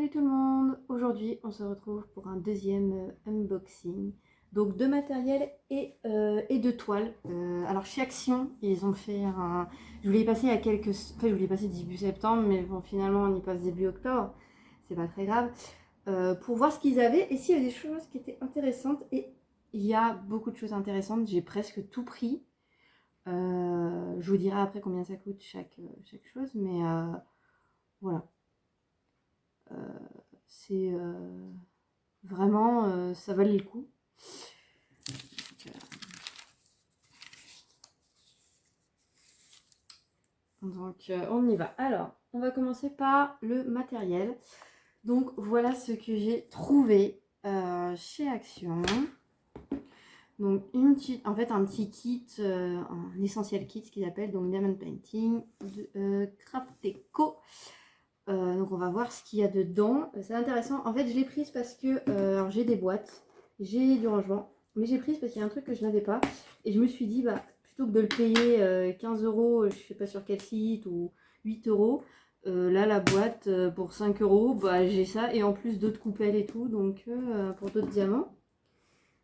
Salut tout le monde! Aujourd'hui on se retrouve pour un deuxième unboxing donc de matériel et de toile. Alors chez Action ils ont fait un... Je voulais y passer il y a quelques... Enfin je voulais y passer début septembre mais bon finalement on y passe début octobre. C'est pas très grave. Pour voir ce qu'ils avaient et s'il y avait des choses qui étaient intéressantes. Et il y a beaucoup de choses intéressantes. J'ai presque tout pris. Je vous dirai après combien ça coûte chaque chose. Mais voilà. C'est vraiment ça valait le coup. Donc on y va. Alors on va commencer par le matériel. Donc voilà ce que j'ai trouvé chez Action. Donc un petit kit, un essentiel kit, ce qu'ils appellent donc Diamond Painting de Crafteco. Donc on va voir ce qu'il y a dedans. C'est intéressant. En fait je l'ai prise parce que alors j'ai des boîtes, j'ai du rangement, mais j'ai prise parce qu'il y a un truc que je n'avais pas. Et je me suis dit bah plutôt que de le payer 15 €, je sais pas sur quel site, ou 8 €, là la boîte pour 5 €, bah j'ai ça et en plus d'autres coupelles et tout, donc pour d'autres diamants.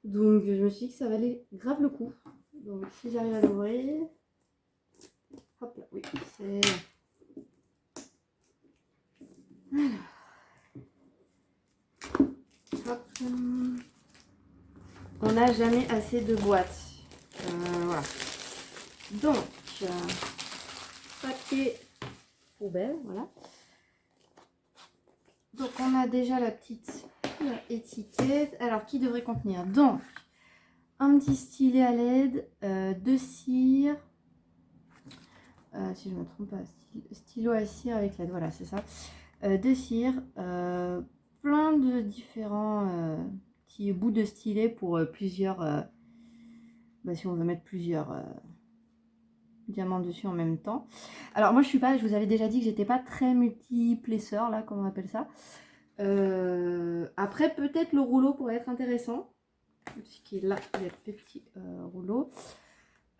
Donc je me suis dit que ça valait grave le coup. Donc si j'arrive à l'ouvrir, hop là, oui, c'est... Hop. On n'a jamais assez de boîtes. Voilà. Donc, papier poubelle, voilà. Donc on a déjà la petite étiquette. Alors qui devrait contenir donc un petit stylet à LED, deux cires, si je ne me trompe pas, stylo à cire avec LED, voilà c'est ça, deux cires, plein de différents petits bouts de stylet pour plusieurs, bah, si on veut mettre plusieurs diamants dessus en même temps. Alors moi je vous avais déjà dit que j'étais pas très multi-placeur là, comme on appelle ça. Après peut-être le rouleau pourrait être intéressant, puisqu'il a le petit rouleau.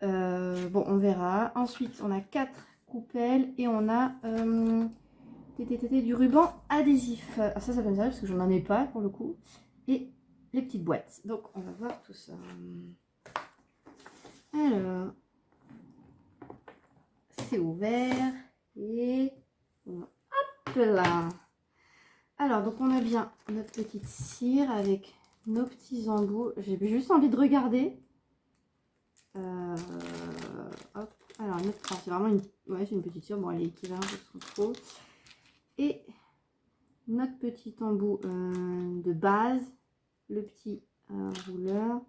Bon on verra. Ensuite on a 4 coupelles et on a du ruban adhésif. Ah, ça peut me servir parce que j'en en ai pas pour le coup. Et les petites boîtes. Donc on va voir tout ça. Alors c'est ouvert et hop là. Alors donc on a bien notre petite cire avec nos petits embouts. J'ai juste envie de regarder. Hop. Alors c'est vraiment une, ouais, c'est une petite cire. Bon elle est équivalente de son trop. Et notre petit embout de base, le petit rouleur.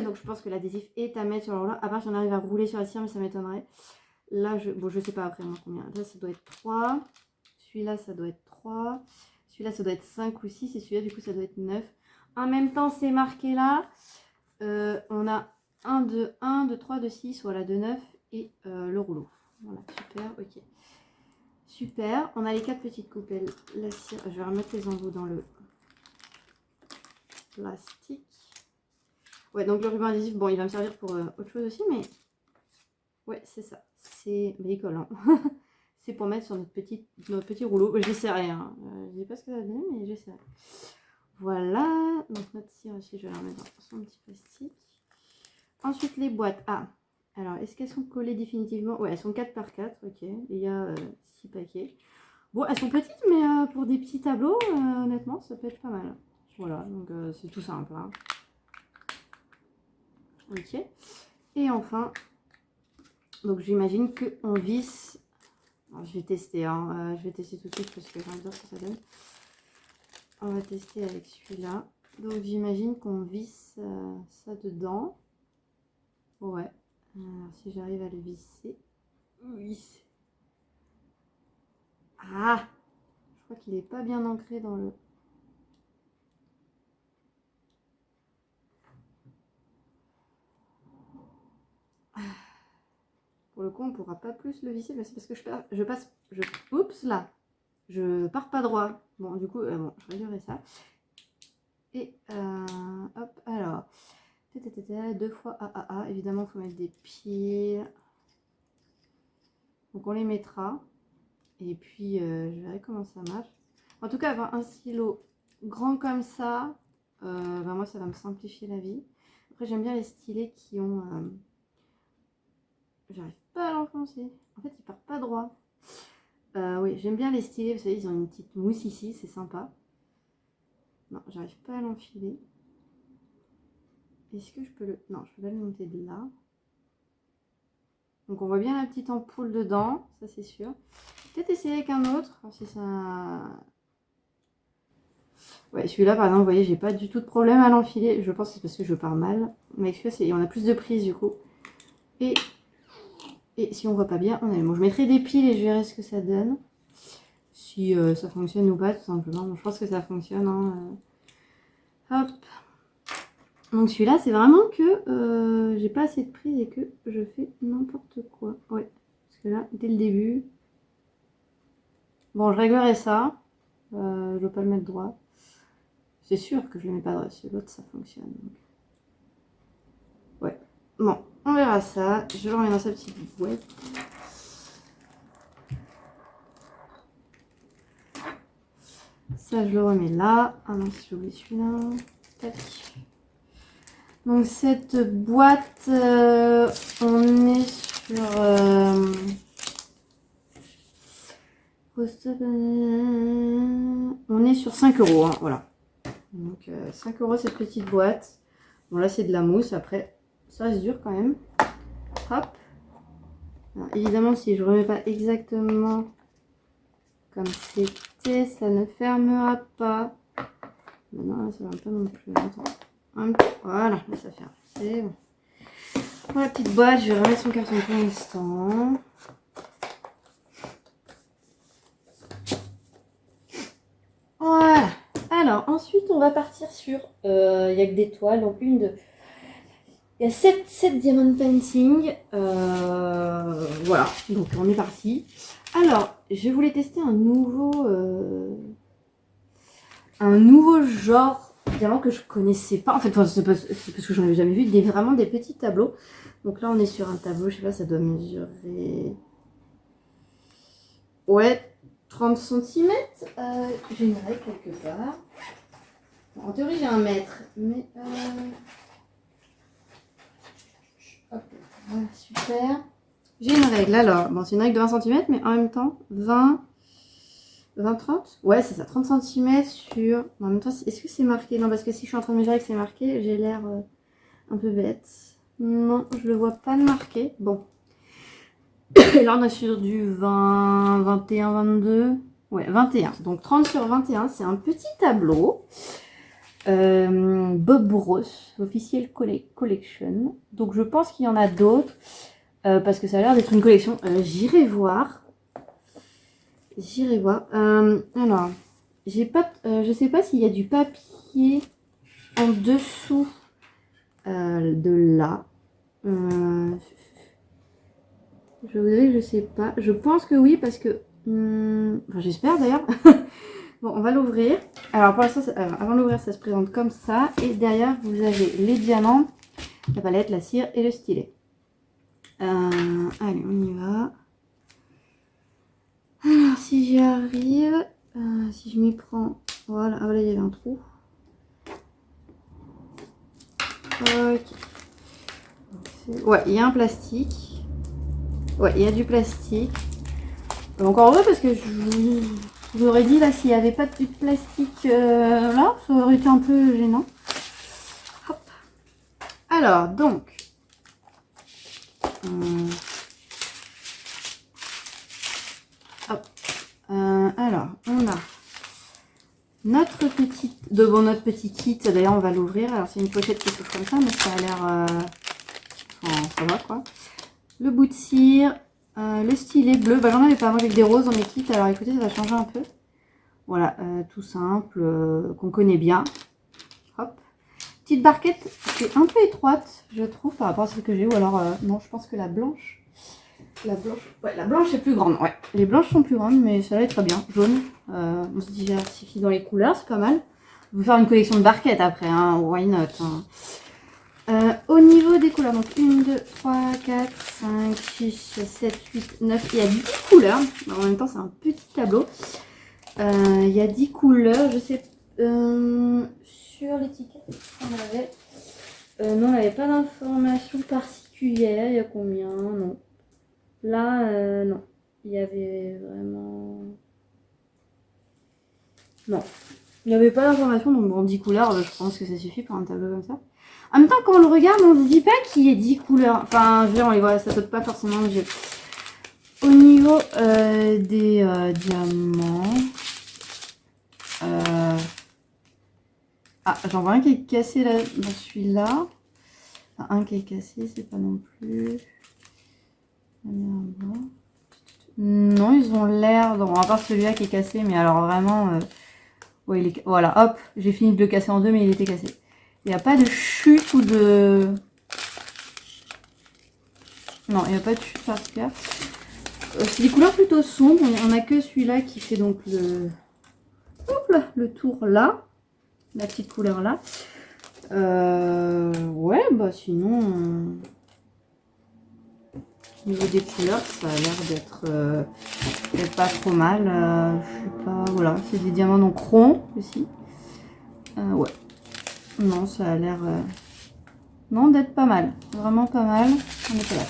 Donc je pense que l'adhésif est à mettre sur le rouleur, à part si on arrive à rouler sur la cire, mais ça m'étonnerait. Là je sais pas après moi combien. Là ça doit être 3, celui-là ça doit être 3, celui-là ça doit être 5 ou 6, et celui-là du coup ça doit être 9. En même temps c'est marqué là, on a 1, 2, 1, 2, 3, 2, 6, voilà, 2, 9 et le rouleau. Voilà, super, ok. Super, on a les 4 petites coupelles, la cire, je vais remettre les embouts dans le plastique. Ouais, donc le ruban adhésif, bon il va me servir pour autre chose aussi, mais ouais c'est ça, c'est collant. C'est pour mettre sur notre petit rouleau, j'essaierai, hein. Je sais pas ce que ça va donner, mais j'essaierai. Voilà, donc notre cire aussi, je vais la remettre dans son petit plastique. Ensuite les boîtes, alors est-ce qu'elles sont collées définitivement? Ouais, elles sont 4 par 4, ok, il y a 6 paquets. Bon, elles sont petites, mais pour des petits tableaux, honnêtement, ça peut être pas mal. Voilà, donc c'est tout simple, hein. Ok. Et enfin, donc j'imagine qu'on visse. Alors, je vais tester, hein. Je vais tester tout de suite parce que j'ai envie de voir ce que ça donne. On va tester avec celui-là. Donc j'imagine qu'on visse ça dedans. Ouais. Alors si j'arrive à le visser. Oui. Ah! Je crois qu'il n'est pas bien ancré dans le... Pour le coup, on ne pourra pas plus le visser, mais c'est parce que oups là, je pars pas droit. Bon, du coup, bon, je réglerai ça. Et hop, alors, 2 fois AAA, évidemment, il faut mettre des pieds. Donc on les mettra. Et puis, je verrai comment ça marche. En tout cas, avoir un stylo grand comme ça, ben moi, ça va me simplifier la vie. Après, j'aime bien les stylets qui ont... J'arrive pas à l'enfoncer. En fait, il part pas droit. Oui, j'aime bien les stylets. Vous savez, ils ont une petite mousse ici, c'est sympa. Non, j'arrive pas à l'enfiler. Est-ce que je peux le... Non, je peux pas le monter de là. Donc on voit bien la petite ampoule dedans, ça c'est sûr. Peut-être essayer avec un autre, si ça... Ouais, celui-là par exemple, vous voyez, j'ai pas du tout de problème à l'enfiler. Je pense que c'est parce que je pars mal. Mais celui-là, on a plus de prise du coup. Et si on voit pas bien, on a... Bon, je mettrai des piles et je verrai ce que ça donne. Si ça fonctionne ou pas, tout simplement. Bon, je pense que ça fonctionne. Hein. Hop. Donc celui-là, c'est vraiment que j'ai pas assez de prise et que je fais n'importe quoi. Ouais, parce que là, dès le début... Bon, je réglerai ça. Je dois pas le mettre droit. C'est sûr que je le mets pas droit. Sur l'autre, ça fonctionne. Donc. Ouais. Bon, on verra ça. Je le remets dans sa petite boîte. Ça, je le remets là. Ah non, si j'ai oublié celui-là. Tac. Donc cette boîte, on est sur... on est sur 5 €, hein, voilà. Donc 5 € cette petite boîte. Bon là c'est de la mousse, après ça reste dur quand même. Hop. Alors, évidemment si je remets pas exactement comme c'était, ça ne fermera pas. Maintenant ça va pas non plus. Attends. Voilà, là ça ferme. C'est bon. Pour la petite boîte, je vais remettre son carton pour l'instant. Voilà. Alors, ensuite, on va partir sur... Il n'y a que des toiles. Donc, il y a 7 diamond painting. Voilà. Donc, on est parti. Alors, je voulais tester un nouveau genre diamant que je connaissais pas. En fait, c'est parce que j'en avais jamais vu. Vraiment des petits tableaux. Donc là, on est sur un tableau. Je sais pas, ça doit mesurer... Ouais, 30 cm. J'ai une règle quelque part. En théorie, j'ai 1 mètre. Mais... Hop, voilà, super. J'ai une règle. Alors, bon, c'est une règle de 20 cm, mais en même temps, 20, 30. Ouais, c'est ça, 30 cm sur... En même temps, est-ce que c'est marqué? Non, parce que si je suis en train de mesurer que c'est marqué, j'ai l'air un peu bête. Non, je le vois pas marqué. Bon. Et là, on est sur du 20, 21, 22. Ouais, 21. Donc, 30 sur 21, c'est un petit tableau. Bob Ross, Official Collection. Donc, je pense qu'il y en a d'autres. Parce que ça a l'air d'être une collection. J'irai voir. Alors, je sais pas s'il y a du papier en dessous de là. Je vous dirais que je sais pas. Je pense que oui, parce que... enfin, j'espère d'ailleurs. Bon, on va l'ouvrir. Alors, pour l'instant, avant de l'ouvrir, ça se présente comme ça. Et derrière, vous avez les diamants, la palette, la cire et le stylet. Allez, on y va. Alors, si j'y arrive, si je m'y prends... Voilà, ah, là, il y avait un trou. Ok. Ouais, il y a un plastique. Ouais, il y a du plastique. Encore heureux parce que je vous aurais dit là, s'il n'y avait pas de plastique là, ça aurait été un peu gênant. Hop. Alors, donc. Hop. Alors, on a notre petit kit. D'ailleurs, on va l'ouvrir. Alors, c'est une pochette qui s'ouvre comme ça, mais ça a l'air... ça va quoi. Le bout de cire. Le stylet bleu, bah, j'en avais pas, moi j'ai que des roses dans mes kits, alors écoutez, ça va changer un peu. Voilà, tout simple, qu'on connaît bien. Hop. Petite barquette qui est un peu étroite, je trouve, par rapport à celle que j'ai, ou alors, non, je pense que la blanche, ouais, la blanche est plus grande, ouais. Les blanches sont plus grandes, mais celle-là est très bien, jaune. On se diversifie dans les couleurs, c'est pas mal. On peut faire une collection de barquettes après, hein, why not, hein. Au niveau des couleurs, donc 1, 2, 3, 4, 5, 6, 7, 8, 9, il y a 10 couleurs. En même temps, c'est un petit tableau. Il y a 10 couleurs, je sais. Sur l'étiquette, on avait. Non, on n'avait pas d'informations particulières. Il y a combien? Non. Là, non. Il y avait vraiment. Non. Il n'y avait pas d'informations, donc bon, 10 couleurs, je pense que ça suffit pour un tableau comme ça. En même temps, quand on le regarde, on ne se dit pas qu'il y ait 10 couleurs. Enfin, je veux dire, on les voit, ça saute pas forcément aux yeux. Au niveau des diamants. Ah, j'en vois un qui est cassé là, dans celui-là. Enfin, un qui est cassé, c'est pas non plus. Non, ils ont l'air. Bon, à part celui-là qui est cassé, mais alors vraiment. Ouais, il est... Voilà, hop, j'ai fini de le casser en deux, mais il était cassé. Il n'y a pas de chute ou de. Non, il n'y a pas de chute particulière. C'est des couleurs plutôt sombres. On n'a que celui-là qui fait donc le. Hop là, le tour là. La petite couleur là. Ouais, bah sinon. Au niveau des couleurs, ça a l'air d'être pas trop mal. Je sais pas, voilà, c'est des diamants donc ronds aussi. Ouais. Non, ça a l'air non d'être pas mal. Vraiment pas mal. On est pas là.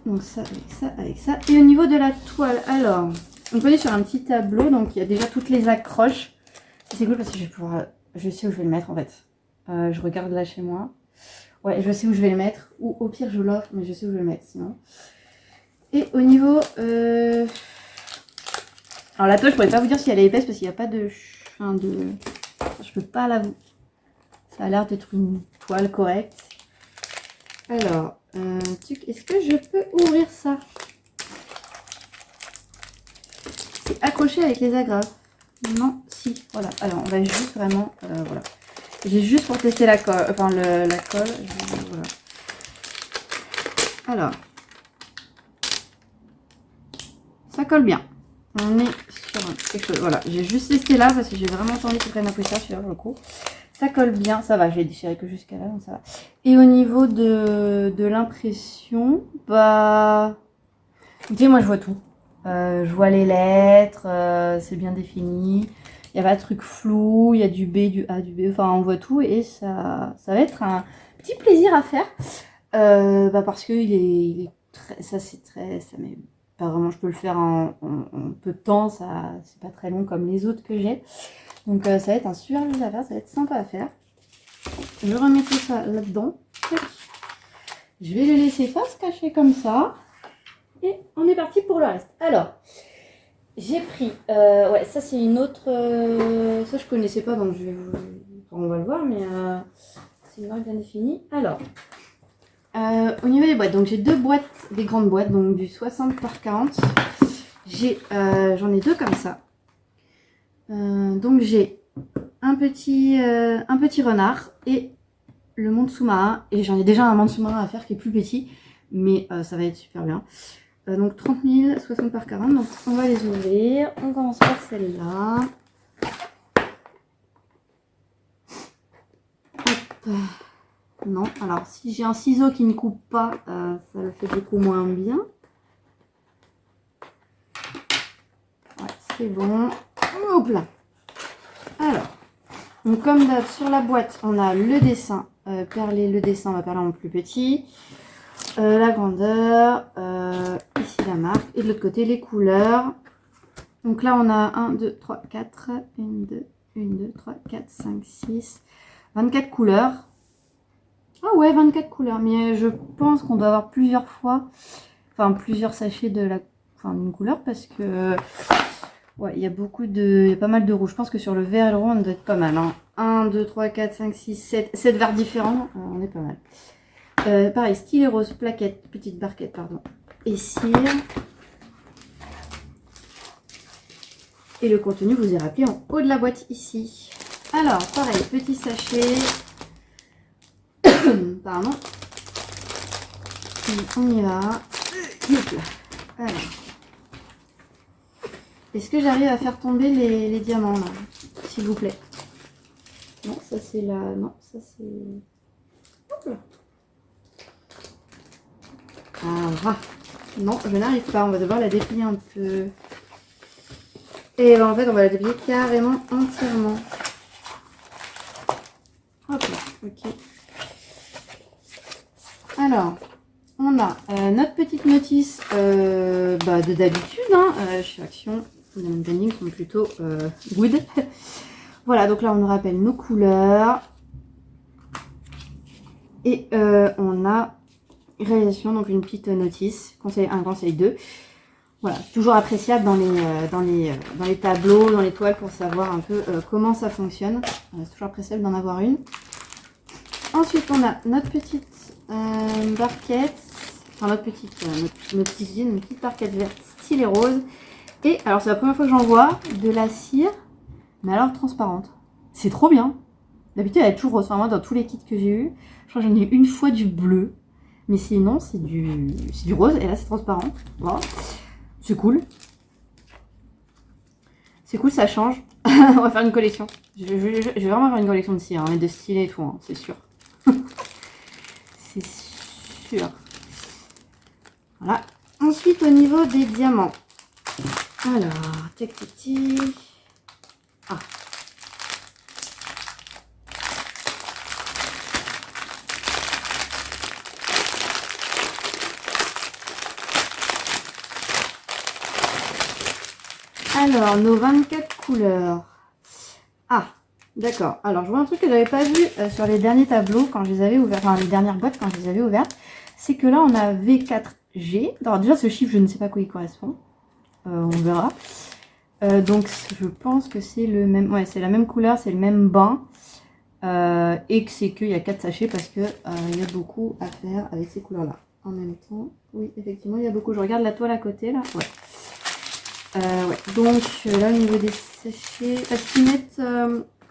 Donc ça, avec ça, avec ça. Et au niveau de la toile, alors, on est sur un petit tableau, donc il y a déjà toutes les accroches. C'est cool parce que je vais pouvoir. Je sais où je vais le mettre en fait. Je regarde là chez moi. Ouais, je sais où je vais le mettre. Ou au pire, je l'offre, mais je sais où je vais le mettre sinon. Et au niveau. Alors la toile, je pourrais pas vous dire si elle est épaisse parce qu'il n'y a pas de. Je peux pas la. Ça a l'air d'être une toile correcte. Alors, est-ce que je peux ouvrir ça? C'est accroché avec les agrafes. Non, si, voilà. Alors, on va juste vraiment, voilà. J'ai juste pour tester la colle, enfin la colle. Voilà. Alors, ça colle bien. On est sur quelque chose. Voilà, j'ai juste testé là parce que j'ai vraiment envie qu'il prenne un peu ça sur le coup. Ça colle bien, ça va, je l'ai déchiré que jusqu'à là, donc ça va. Et au niveau de l'impression, bah... Écoutez, moi je vois tout. Je vois les lettres, c'est bien défini. Il n'y a pas de truc flou, il y a du B, du A, du B, enfin on voit tout et ça va être un petit plaisir à faire. Bah parce que il est très, ça c'est très, ça met pas vraiment, je peux le faire en peu de temps, ça c'est pas très long comme les autres que j'ai. Donc ça va être un super jeu à faire, ça va être sympa à faire. Je remets tout ça là-dedans. Je vais le laisser pas se cacher comme ça. Et on est parti pour le reste. Alors, j'ai pris... ouais, ça c'est une autre... ça je connaissais pas, donc je vais vous... Enfin, on va le voir, mais c'est une marque bien définie. Alors, au niveau des boîtes, donc j'ai deux boîtes, des grandes boîtes, donc du 60 par 40. J'en ai deux comme ça. Donc j'ai un petit renard et le monde sous-marin. Et j'en ai déjà un monde sous-marin à faire qui est plus petit, mais ça va être super bien. Donc 30 000, 60 par 40. Donc on va les ouvrir. On commence par celle-là. Non, alors si j'ai un ciseau qui ne coupe pas, ça le fait beaucoup moins bien. Ouais, c'est bon. Hop là. Alors, donc comme d'hab, sur la boîte, on a le dessin perlé. Le dessin, on va perler en plus petit. La grandeur. Ici la marque. Et de l'autre côté, les couleurs. Donc là, on a 1, 2, 3, 4. 1, 2, 3, 4, 5, 6. 24 couleurs. Ah ouais, 24 couleurs. Mais je pense qu'on doit avoir plusieurs fois, enfin plusieurs sachets d'une couleur parce que ouais, il y a pas mal de rouge. Je pense que sur le vert et le rond, on doit être pas mal. Hein. 1, 2, 3, 4, 5, 6, 7. 7 verts différents. On est pas mal. Pareil, stylet rose, plaquette, petite barquette, pardon. Et cire. Et le contenu vous est rappelé en haut de la boîte ici. Alors, pareil, petit sachet. Pardon. Et on y va. Hop là. Alors. Est-ce que j'arrive à faire tomber les diamants là, s'il vous plaît? Non, ça c'est la... Non, ça c'est... Hop là. Ah, non, je n'arrive pas. On va devoir la déplier un peu. Et ben, en fait, on va la déplier carrément entièrement. Hop là, ok. Alors, on a notre petite notice de d'habitude. Hein, chez Action, les branding sont plutôt good. Voilà, donc là, on nous rappelle nos couleurs. Et on a réalisation, donc une petite notice, conseil 1, conseil 2. Voilà, toujours appréciable dans les tableaux, dans les toiles pour savoir un peu comment ça fonctionne. C'est toujours appréciable d'en avoir une. Ensuite, on a notre petite barquette, enfin notre petite barquette verte stylée rose. Et alors, c'est la première fois que j'en vois de la cire, mais alors transparente. C'est trop bien. D'habitude, elle est toujours rose. Enfin, moi, dans tous les kits que j'ai eu, je crois que j'en ai eu une fois du bleu. Mais sinon, c'est du rose. Et là, c'est transparent. Voilà. C'est cool. C'est cool, ça change. On va faire une collection. Je vais vraiment faire une collection de cire, hein, et de stylés et tout, hein, c'est sûr. C'est sûr. Voilà. Ensuite, au niveau des diamants. Alors, tac, tac, tac. Ah. Alors, nos 24 couleurs. Ah, d'accord. Alors, je vois un truc que je n'avais pas vu sur les derniers tableaux quand je les avais ouverts, enfin les dernières boîtes quand je les avais ouvertes. C'est que là, on a V4G. Alors, déjà, ce chiffre, je ne sais pas à quoi il correspond. On verra. Donc, je pense que c'est le même. Ouais, c'est la même couleur, c'est le même bain. Et que c'est qu'il y a 4 sachets parce qu'il y a beaucoup à faire avec ces couleurs-là. En même temps, oui, effectivement, il y a beaucoup. Je regarde la toile à côté, là. Ouais. Ouais. Donc là au niveau des sachets, parce qu'ils mettent,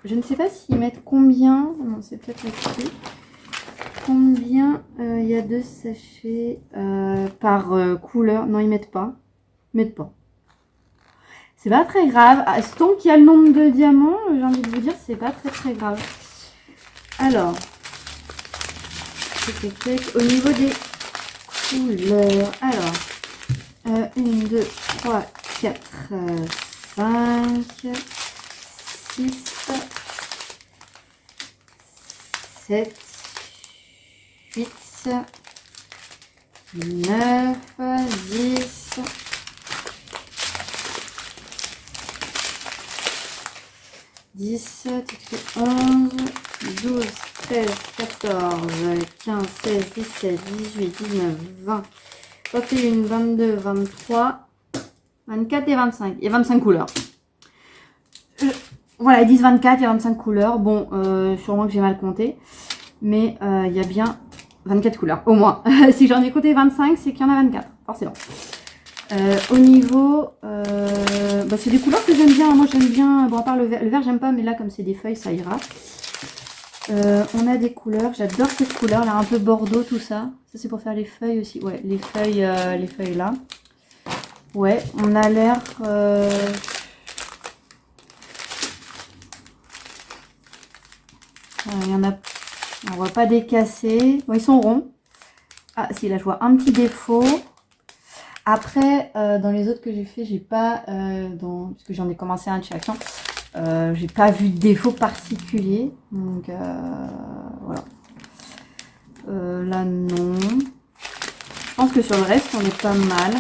je ne sais pas s'ils mettent combien, non c'est peut-être écrit, combien il y a de sachets par couleur, non ils mettent pas, c'est pas très grave, tant qu'il y a le nombre de diamants, j'ai envie de vous dire c'est pas très grave. Alors, au niveau des couleurs, alors, 1, 2, 3, 4, 5, 6, 7, 8, 9, 10, 10, 11, 12, 13, 14, 15, 16, 17, 18, 19, 20, 21, 22, 23, 24 et 25. Il y a 25 couleurs. Voilà, ils disent 24, il y a 25 couleurs. Bon, sûrement que j'ai mal compté. Mais il y a bien 24 couleurs, au moins. Si j'en ai compté 25, c'est qu'il y en a 24, forcément. Au niveau... c'est des couleurs que j'aime bien. Moi, j'aime bien... Bon, à part le vert j'aime pas, mais là, comme c'est des feuilles, ça ira. On a des couleurs. J'adore cette couleur, là, un peu bordeaux, tout ça. Ça, c'est pour faire les feuilles aussi. Ouais, les feuilles là. Ouais, on a l'air... il y en a... On voit pas des cassés. Bon, ils sont ronds. Ah, si, là, je vois un petit défaut. Après, dans les autres que j'ai fait, j'ai pas... parce que j'en ai commencé un de chez Action. J'ai pas vu de défaut particulier. Donc, voilà. Là, non. Je pense que sur le reste, on est pas mal.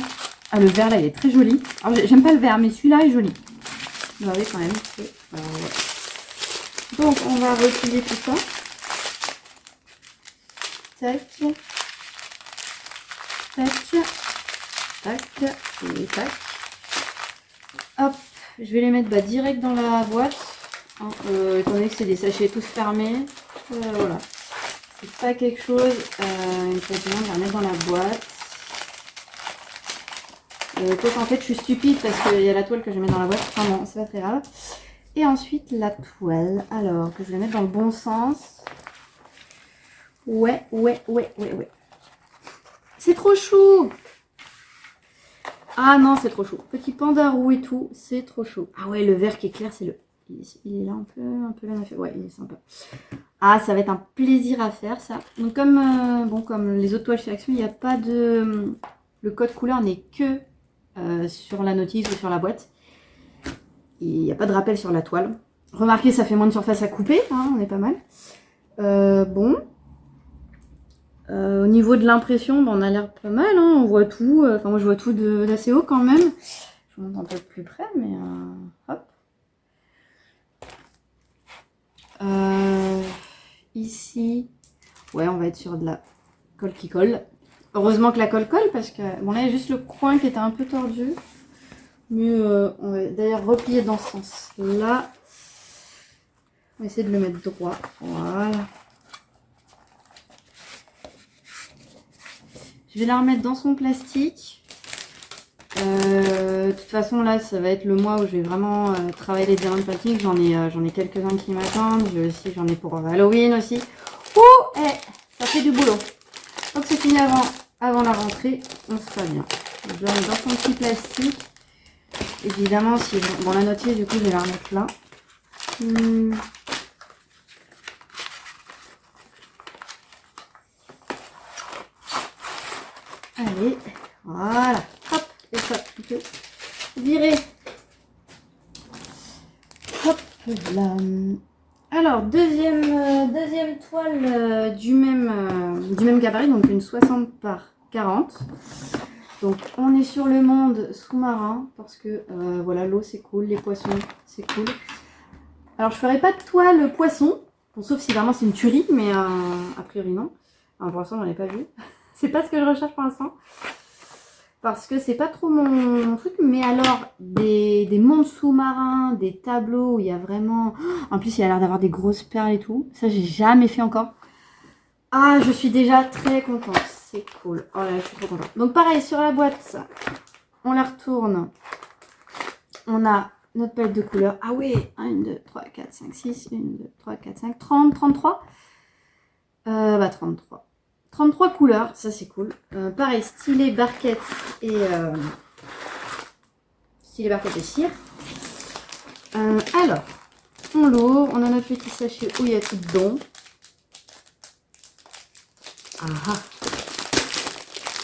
Ah, le vert là il est très joli. Alors j'aime pas le vert, mais celui-là est joli. Vous voyez quand même. Ouais. Donc on va replier tout ça. Tac. Tac. Tac. Et tac. Hop. Je vais les mettre direct dans la boîte. Hein, étant donné que c'est des sachets tous fermés. Voilà. C'est pas quelque chose. Il faut bien la mettre dans la boîte. En fait je suis stupide parce qu'il y a la toile que je mets dans la boîte. Enfin bon, c'est pas très grave. Et ensuite la toile. Alors que je vais mettre dans le bon sens. Ouais. C'est trop chou. Ah non, c'est trop chou. Petit panda roux et tout, c'est trop chaud. Ah ouais, le vert qui est clair, c'est le... Il est là un peu bien à faire. Ouais, il est sympa. Ah, ça va être un plaisir à faire ça. Donc comme les autres toiles chez Action, il n'y a pas de... Le code couleur n'est que sur la notice ou sur la boîte. il n'y a pas de rappel sur la toile. Remarquez, ça fait moins de surface à couper, hein, on est pas mal. Bon. Au niveau de l'impression, on a l'air pas mal, hein, on voit tout. Enfin, moi je vois tout d'assez haut quand même. Je vous montre un peu plus près, mais hop. Ici, ouais, on va être sur de la colle qui colle. Heureusement que la colle colle parce que bon là il y a juste le coin qui était un peu tordu. Mais on va d'ailleurs replier dans ce sens-là. On va essayer de le mettre droit. Voilà. Je vais la remettre dans son plastique. De toute façon là ça va être le mois où je vais vraiment travailler les diamants plastiques. J'en ai quelques-uns qui m'attendent. J'en ai pour Halloween aussi. Ouh, ça fait du boulot. Donc c'est fini avant la rentrée, on sera bien. Je la mets dans son petit plastique. Évidemment, si bon la notice du coup je vais la remettre là. Allez, voilà. Hop, et ça, on peut virer. Hop là. Alors, deuxième toile du même gabarit, donc une 60 par 40. Donc, on est sur le monde sous-marin, parce que, voilà, l'eau, c'est cool, les poissons, c'est cool. Alors, je ferai pas de toile poisson, bon, sauf si vraiment c'est une tuerie, mais a priori non. Alors, pour l'instant, j'en ai pas vu. C'est pas ce que je recherche pour l'instant. Parce que c'est pas trop mon truc, mais alors des mondes sous-marins, des tableaux où il y a vraiment... En plus, il a l'air d'avoir des grosses perles et tout. Ça, j'ai jamais fait encore. Ah, je suis déjà très contente. C'est cool. Oh là, je suis trop contente. Donc pareil, sur la boîte, on la retourne. On a notre palette de couleurs. Ah oui, 1, 2, 3, 4, 5, 6. 1, 2, 3, 4, 5, 30, 33. 33. 33 couleurs, ça c'est cool. Pareil, stylet barquette et cire. Alors, on l'ouvre, on a notre petit sachet où il y a tout dedans.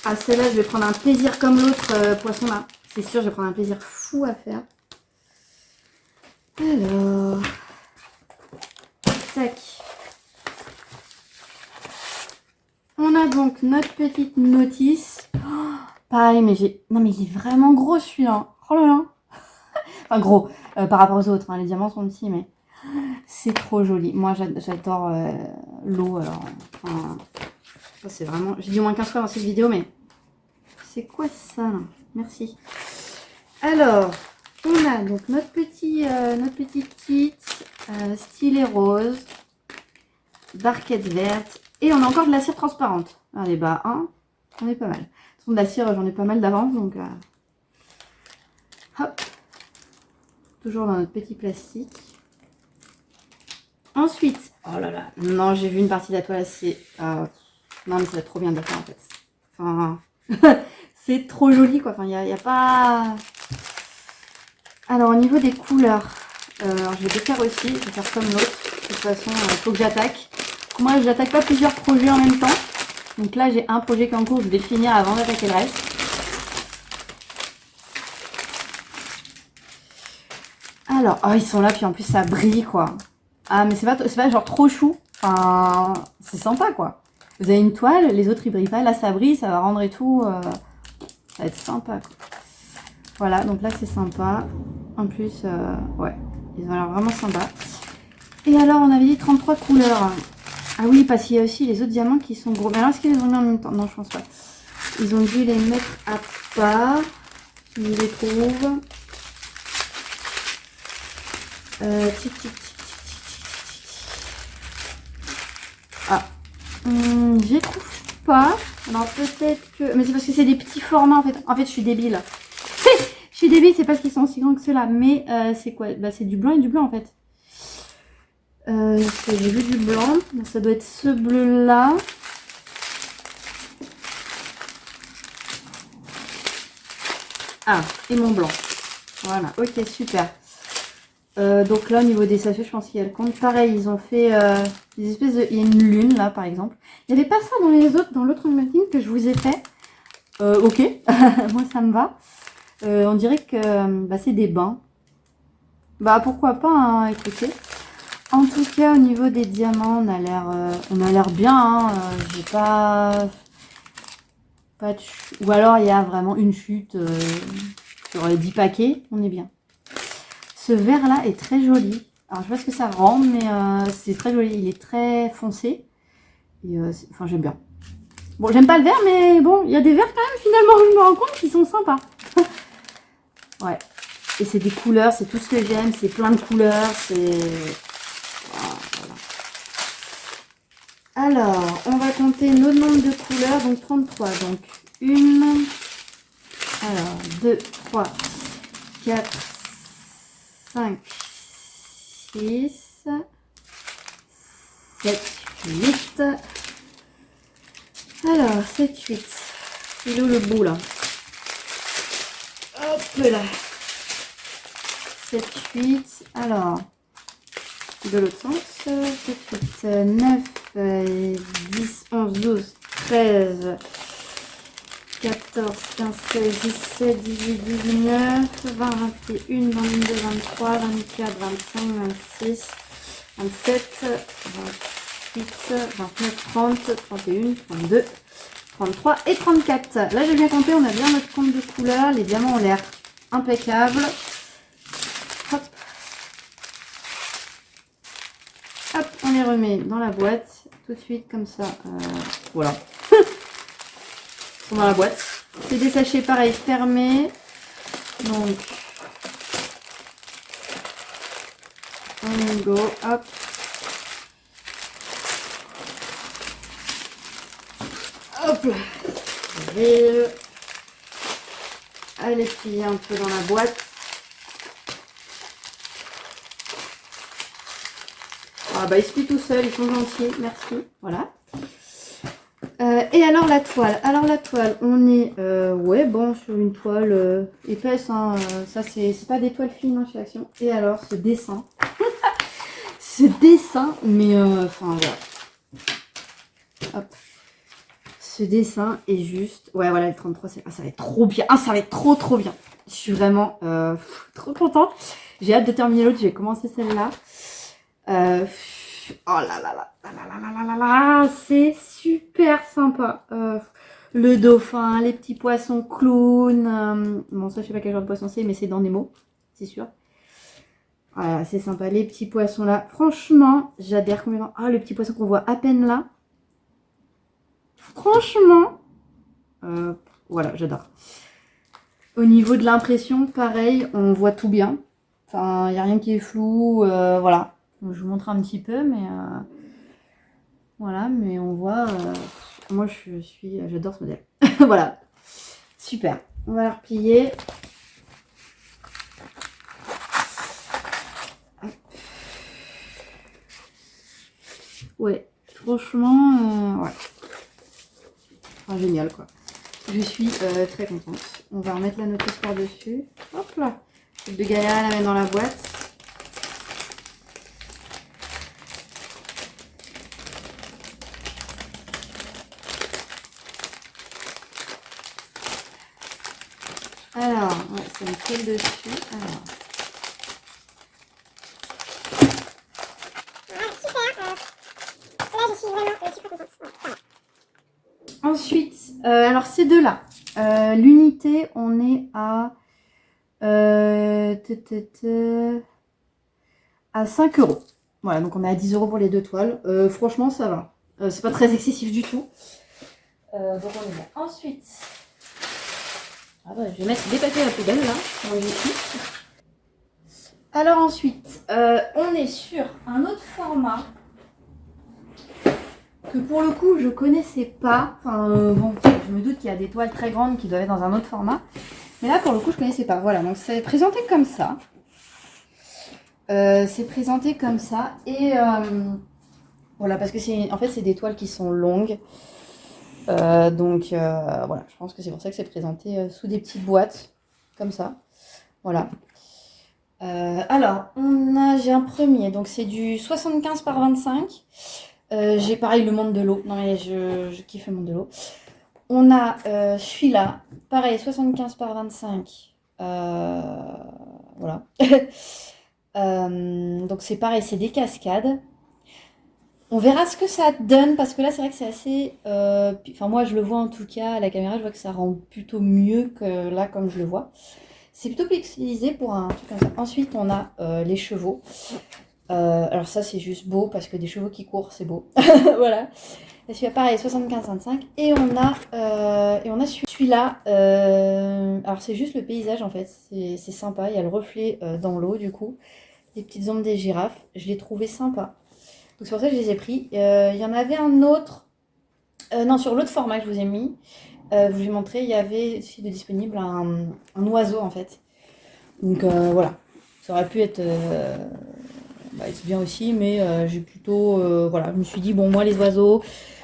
Ah, celle-là, je vais prendre un plaisir comme l'autre poisson là. C'est sûr, je vais prendre un plaisir fou à faire. Alors, tac. On a donc notre petite notice. Oh, pareil, mais non, mais il est vraiment gros celui-là. Oh là là. Enfin, gros par rapport aux autres. Hein. Les diamants sont petits, mais c'est trop joli. Moi, j'adore l'eau. Alors, enfin, ça, c'est vraiment. J'ai dit au moins 15 fois dans cette vidéo, mais c'est quoi ça là? Merci. Alors, on a donc notre petit kit stylet rose, barquette verte. Et on a encore de la cire transparente. Allez, bah, on est pas mal. De toute façon, de la cire, j'en ai pas mal d'avance, donc... hop. Toujours dans notre petit plastique. Ensuite, oh là là, non, j'ai vu une partie de la toile, c'est... non, mais ça va être trop bien de la faire, en fait. Enfin, c'est trop joli, quoi. Enfin, il n'y a pas... Alors, au niveau des couleurs, alors, je vais défaire aussi, je vais faire comme l'autre. De toute façon, il faut que j'attaque. Moi, je n'attaque pas plusieurs projets en même temps. Donc là, j'ai un projet qui est en cours. Je vais le finir avant d'attaquer le reste. Alors, oh, ils sont là. Puis en plus, ça brille, quoi. Ah, mais c'est pas genre trop chou. Enfin, c'est sympa, quoi. Vous avez une toile, les autres, ils brillent pas. Là, ça brille, ça va rendre et tout. Ça va être sympa, quoi. Voilà, donc là, c'est sympa. En plus, ouais, ils ont l'air vraiment sympas. Et alors, on avait dit 33 couleurs. Ah oui, parce qu'il y a aussi les autres diamants qui sont gros. Mais alors, est-ce qu'ils les ont mis en même temps? Non, je pense pas. Ils ont dû les mettre à part. Je les trouve. Ah. Je les trouve pas. Alors, peut-être que... Mais c'est parce que c'est des petits formats, en fait. En fait, je suis débile. Je suis débile, c'est parce qu'ils sont aussi grands que ceux-là. Mais c'est quoi? Bah, c'est du blanc et du blanc, en fait. J'ai vu du blanc, ça doit être ce bleu là. Ah, et mon blanc. Voilà, ok, super. Donc là, au niveau des sachets, je pense qu'il y a le compte. Pareil, ils ont fait des espèces de... Il y a une lune là, par exemple. Il n'y avait pas ça dans les autres, dans l'autre unboxing que je vous ai fait. Ok, moi ça me va. On dirait que bah, c'est des bains. Bah pourquoi pas, hein, écoutez. En tout cas, au niveau des diamants, on a l'air bien. Hein, j'ai pas de chute. Ou alors il y a vraiment une chute sur les 10 paquets, on est bien. Ce vert là est très joli. Alors je sais pas ce que ça rend, mais c'est très joli. Il est très foncé. Et enfin j'aime bien. Bon, j'aime pas le vert, mais bon, il y a des verts quand même finalement, je me rends compte qu'ils sont sympas. Ouais. Et c'est des couleurs, c'est tout ce que j'aime, c'est plein de couleurs, c'est... Voilà. Alors, on va compter nos nombres de couleurs, donc 33. Donc, 1, alors, 2, 3, 4, 5, 6, 7, 8. Alors, 7, 8. Il est où le bout là? Hop là. 7, 8. Alors, de l'autre sens. 7, 8, 9, 10, 11, 12, 13, 14, 15, 16, 17, 18, 19, 20, 21, 22, 23, 24, 25, 26, 27, 28, 29, 30, 31, 32, 33 et 34. Là, j'ai bien compté, on a bien notre compte de couleurs. Les diamants ont l'air impeccables. Hop. Hop, on les remet dans la boîte tout de suite comme ça. Voilà. Ils sont dans la boîte. C'est des sachets pareil fermés. Donc, on y go. Hop. Hop là. Je vais aller plier un peu dans la boîte. Ah bah ils se plient tout seuls, ils sont gentils, merci. Voilà. Et alors la toile. Alors la toile, on est ouais bon sur une toile épaisse. Hein, ça c'est pas des toiles fines hein, chez Action. Et alors ce dessin. Ce dessin, mais enfin voilà. Hop. Ce dessin est juste... Ouais, voilà, le 33, ça va être trop bien. Ah, ça va être trop bien. Je suis vraiment trop contente. J'ai hâte de terminer l'autre. J'ai commencé celle-là. Oh là là là là là là là là là. C'est super sympa. Le dauphin, les petits poissons clowns. Bon, ça, je sais pas quel genre de poisson c'est, mais c'est dans Nemo, c'est sûr. Voilà, c'est sympa. Les petits poissons là. Franchement, j'adhère complètement. Ah, le petit poisson qu'on voit à peine là. Franchement, voilà, j'adore. Au niveau de l'impression, pareil, on voit tout bien. Enfin, il n'y a rien qui est flou, voilà. Je vous montre un petit peu, mais voilà, mais on voit. Moi, j'adore ce modèle. Voilà, super. On va la replier. Ouais, franchement, ouais. Enfin, génial, quoi. Je suis très contente. On va remettre la notice par-dessus. Hop là. De galère à la mettre dans la boîte. Alors, ouais, ça me colle dessus. Alors. Ensuite, alors ces deux-là, l'unité, on est à 5 €. Voilà, donc on est à 10 € pour les deux toiles. Franchement, ça va. C'est pas très excessif du tout. Donc on est bon. Ensuite, je vais mettre des papiers à la poubelle là. Alors ensuite, on est sur un autre format que pour le coup je connaissais pas. Enfin bon, je me doute qu'il y a des toiles très grandes qui doivent être dans un autre format. Mais là pour le coup je connaissais pas. Voilà, donc c'est présenté comme ça. C'est présenté comme ça. Et voilà, parce que en fait c'est des toiles qui sont longues. Donc voilà, je pense que c'est pour ça que c'est présenté sous des petites boîtes. Comme ça. Voilà. Alors, j'ai un premier, donc c'est du 75 par 25. J'ai pareil le monde de l'eau. Non mais je kiffe le monde de l'eau. On a celui-là, pareil 75 par 25. Voilà. Donc c'est pareil, c'est des cascades. On verra ce que ça donne parce que là c'est vrai que c'est assez... Enfin moi je le vois en tout cas à la caméra, je vois que ça rend plutôt mieux que là comme je le vois. C'est plutôt pixelisé pour un truc comme ça. Ensuite on a les chevaux. Alors ça c'est juste beau parce que des chevaux qui courent c'est beau. Voilà. Et celui-là pareil 75-25. Et on a celui-là. Alors c'est juste le paysage en fait. C'est sympa. Il y a le reflet dans l'eau du coup. Les petites ombres des girafes. Je l'ai trouvé sympa. Donc c'est pour ça que je les ai pris. Il y en avait un autre. Non, sur l'autre format que je vous ai mis. Je vous ai montré, il y avait aussi de disponible un oiseau en fait. Donc voilà. Ça aurait pu être c'est bien aussi, mais j'ai plutôt... voilà, je me suis dit, bon, moi, les oiseaux,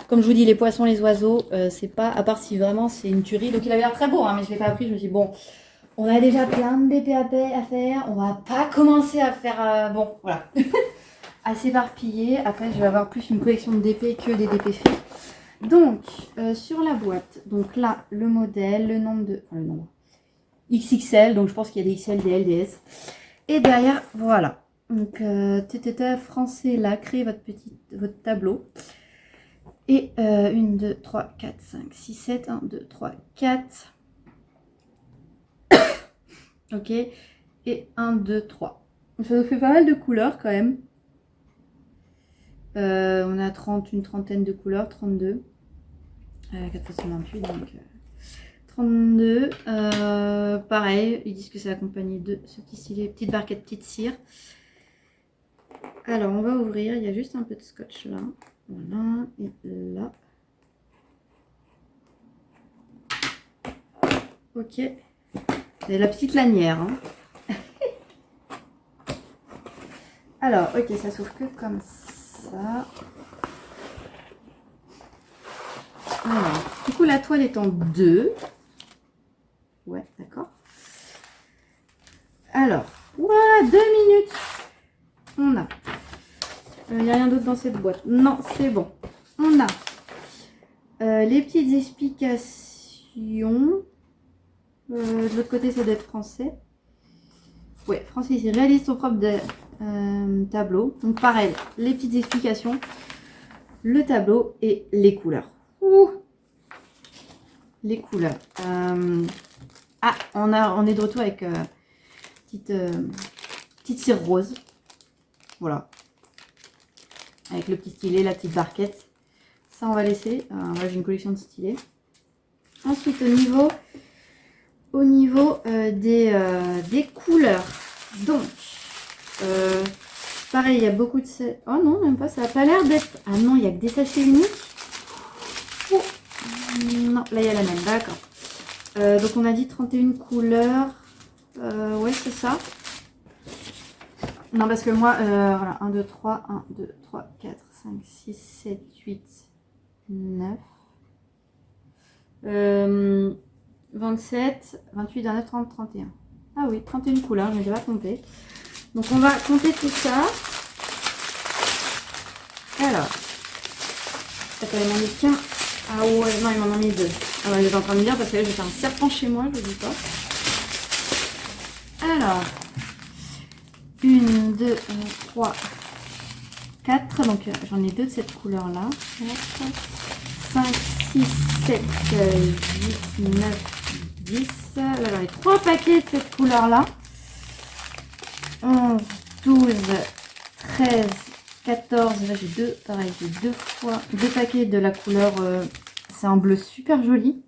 comme je vous dis, les poissons, les oiseaux, c'est pas... À part si vraiment c'est une tuerie. Donc, il avait l'air très beau, hein, mais je l'ai pas pris. Je me suis dit, bon, on a déjà plein de DPAP à faire. On va pas commencer à faire... bon, voilà. Assez éparpillé. Après, je vais avoir plus une collection de DP que des DP faits. Donc, sur la boîte, donc là, le modèle, le nombre de... Enfin, le nombre. XXL, donc je pense qu'il y a des XL, des L, des S. Et derrière, voilà. Donc, français là, créez votre tableau. Et 1, 2, 3, 4, 5, 6, 7, 1, 2, 3, 4. Ok. Et 1, 2, 3. Ça nous fait pas mal de couleurs quand même. On a une trentaine de couleurs, 32. 4 fois 128, donc 32. Pareil, ils disent que c'est accompagné de ce petit stylet, petite barquette, petite cire. Alors, on va ouvrir. Il y a juste un peu de scotch là. Voilà. Et là. Ok. C'est la petite lanière. Hein. Alors, ok, ça s'ouvre que comme ça. Alors, du coup, la toile est en 2. Ouais, d'accord. Alors, voilà, 2 minutes. On a. Il n'y a rien d'autre dans cette boîte. Non, c'est bon. On a les petites explications. De l'autre côté, ça doit être français. Ouais, français ici. Réalise ton propre tableau. Donc, pareil, les petites explications, le tableau et les couleurs. Ouh, les couleurs. Ah, on est de retour avec petite cire rose. Voilà. Avec le petit stylet, la petite barquette. Ça, on va laisser. Moi, j'ai une collection de stylets. Ensuite, au niveau des couleurs. Donc, pareil, il y a beaucoup de... Oh non, même pas, ça n'a pas l'air d'être... Ah non, il n'y a que des sachets uniques. Oh. Non, là, il y a la même, d'accord. Donc, on a dit 31 couleurs. Ouais, c'est ça. Non, parce que moi, voilà, 1, 2, 3, 1, 2, 3, 4, 5, 6, 7, 8, 9. 27, 28, 29, 30, 31. Ah oui, 31 couleurs, je ne m'étais pas trompée. Donc on va compter tout ça. Alors, attends, il m'en mis qu'un. Ah ouais, non, il m'en a mis 2. Ah ouais, j'étais en train de me dire parce que là j'ai fait un serpent chez moi, je ne dis pas. Alors, 1, 2, 3, 4. Donc j'en ai 2 de cette couleur-là. 5, 6, 7, 8, 9, 10. Là j'en ai 3 paquets de cette couleur-là. 11, 12, 13, 14. Là j'ai 2, pareil, j'ai 2 paquets de la couleur. C'est un bleu super joli.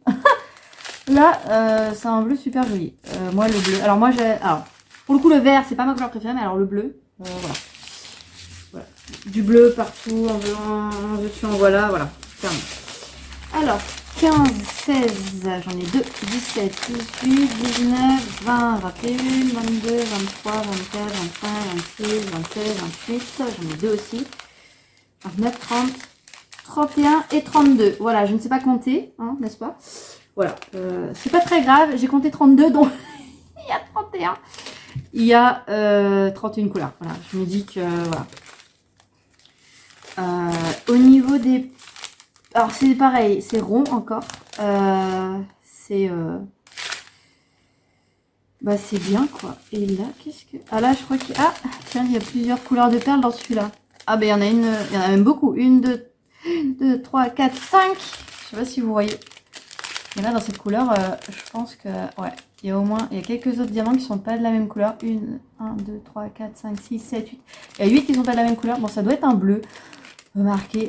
Là, c'est un bleu super joli. Moi, le bleu. Alors, moi, j'ai. Alors, pour le coup, le vert, c'est pas ma couleur préférée, mais alors le bleu, voilà. Voilà. Du bleu partout, en blanc, en dessus, en voilà, voilà. Ferme. Alors, 15, 16, j'en ai 2, 17, 18, 19, 20, 21, 22, 23, 24, 25, 26, 27, 28, j'en ai 2 aussi. 29, 30, 31 et 32. Voilà, je ne sais pas compter, hein, n'est-ce pas? Voilà, c'est pas très grave, j'ai compté 32, donc il y a 31. Il y a 31 couleurs. Voilà, je me dis que voilà. Au niveau des... Alors c'est pareil, c'est rond encore. C'est bah c'est bien quoi. Et là, qu'est-ce que... Ah là, je crois que... Ah, tiens, il y a plusieurs couleurs de perles dans celui-là. Ah ben il y en a une, il y en a même beaucoup. 1, 2, 3, 4, 5. Je sais pas si vous voyez. Et là, dans cette couleur, je pense que... Ouais, il y a au moins... Il y a quelques autres diamants qui sont pas de la même couleur. 1, 2, 3, 4, 5, 6, 7, 8. Il y a 8 qui sont pas de la même couleur. Bon, ça doit être un bleu. Remarquez,